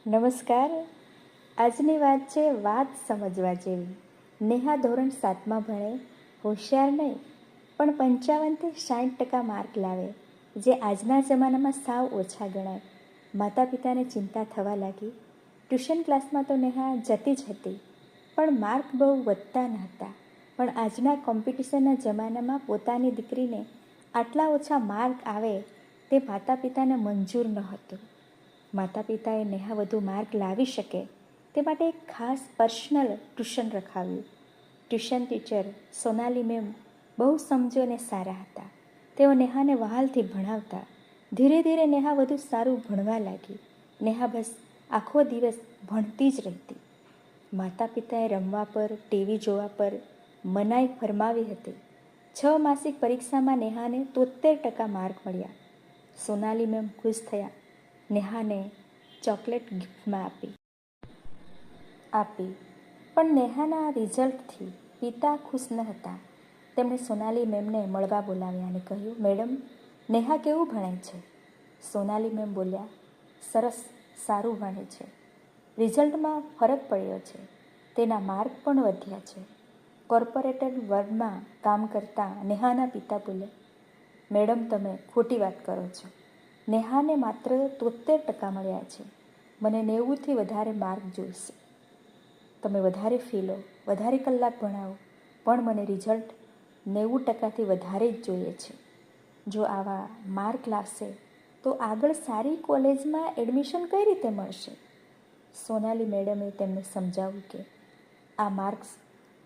નમસ્કાર. આજની વાત છે વાત સમજવા જેવી. નેહા ધોરણ 7માં ભણે, હોશિયાર નહીં, પણ 55-60% માર્ક લાવે, જે આજના જમાનામાં સાવ ઓછા ગણાય. માતા પિતાને ચિંતા થવા લાગી. ટ્યુશન ક્લાસમાં તો નેહા જતી જ હતી, પણ માર્ક બહુ વધતા ન હતા. પણ આજના કોમ્પિટિશનના જમાનામાં પોતાની દીકરીને આટલા ઓછા માર્ક આવે તે માતા પિતાને મંજૂર ન હતું. માતા પિતાએ નેહા વધુ માર્ક લાવી શકે તે માટે એક ખાસ પર્સનલ ટ્યુશન રખાવ્યું. ટ્યુશન ટીચર સોનાલી મેમ બહુ સમજો અને સારા હતા. તેઓ નેહાને વહાલથી ભણાવતા. ધીરે ધીરે નેહા વધુ સારું ભણવા લાગી. નેહા બસ આખો દિવસ ભણતી જ રહેતી. માતા પિતાએ રમવા પર, ટીવી જોવા પર મનાઈ ફરમાવી હતી. 6 માસિક પરીક્ષામાં નેહાને 73% માર્ક મળ્યા. સોનાલી મેમ ખુશ થયા. નેહાને ચોકલેટ ગિફ્ટમાં આપી. પણ નેહાના રિઝલ્ટથી પિતા ખુશ ન હતા. તેમણે સોનાલી મેમને મળવા બોલાવ્યા અને કહ્યું, મેડમ, નેહા કેવું ભણે છે? સોનાલી મેમ બોલ્યા, સરસ, સારું ભણે છે. રિઝલ્ટમાં ફરક પડ્યો છે. તેના માર્ક પણ વધ્યા છે. કોર્પોરેટેડ વર્લ્ડમાં કામ કરતા નેહાના પિતા બોલ્યા, મેડમ, તમે ખોટી વાત કરો છો. નેહાને માત્ર 73% મળ્યા છે. મને 90થી વધારે માર્ક જોઈશે. તમે વધારે ફી લો, વધારે કલાક ભણાવો, પણ મને રિઝલ્ટ 90%થી વધારે જ જોઈએ છે. જો આવા માર્ક લાવશે તો આગળ સારી કોલેજમાં એડમિશન કઈ રીતે મળશે? સોનાલી મેડમે તેમને સમજાવ્યું કે આ માર્ક્સ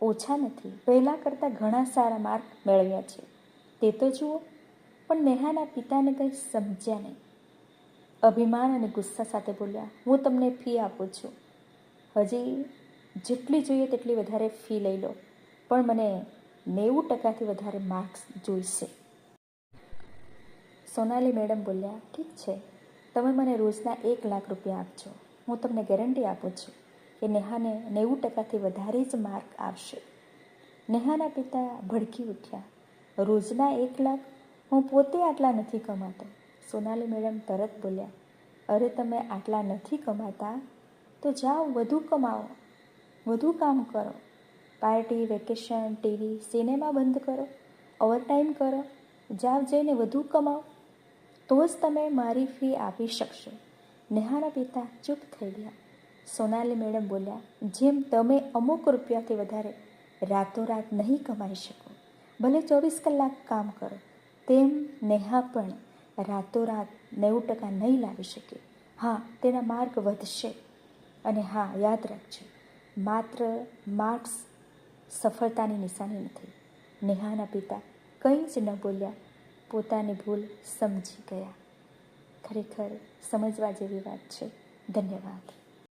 ઓછા નથી, પહેલાં કરતાં ઘણા સારા માર્ક મેળવ્યા છે, તે તો જુઓ. પણ નેહાના પિતાને કંઈ સમજ્યા નહીં. અભિમાન અને ગુસ્સા સાથે બોલ્યા, હું તમને ફી આપું છું. હજી જેટલી જોઈએ તેટલી વધારે ફી લઈ લો, પણ મને 90%થી વધારે માર્ક્સ જોઈશે. સોનાલી મેડમ બોલ્યા, ઠીક છે, તમે મને રોજના 1 લાખ રૂપિયા આપજો. હું તમને ગેરંટી આપું છું કે નેહાને 90%થી વધારે જ માર્ક આવશે. નેહાના પિતા ભડકી ઉઠ્યા. રોજના 1 લાખ? હું પોતે આટલા નથી કમાતો. સોનાલી મેડમ તરત બોલ્યા, અરે તમે આટલા નથી કમાતા તો જાઓ, વધુ કમાવો, વધુ કામ કરો. પાર્ટી, વેકેશન, ટીવી, સિનેમા બંધ કરો, ઓવરટાઈમ કરો, જાઓ જઈને વધુ કમાઓ, તો જ તમે મારી ફી આપી શકશો. નેહાના પિતા ચૂપ થઈ ગયા. સોનાલી મેડમ બોલ્યા, જેમ તમે અમુક રૂપિયાથી વધારે રાતોરાત નહીં કમાઈ શકો, ભલે 24 કલાક કામ કરો, તેમ નેહા પણ રાતોરાત 90% નહીં લાવી શકે. હા, તેના માર્ક વધશે. અને હા, યાદ રાખજો, માત્ર માર્ક્સ સફળતાની નિશાની નથી. નેહાના પિતા કંઈ જ ન બોલ્યા, પોતાની ભૂલ સમજી ગયા. ખરેખર સમજવા જેવી વાત છે. ધન્યવાદ.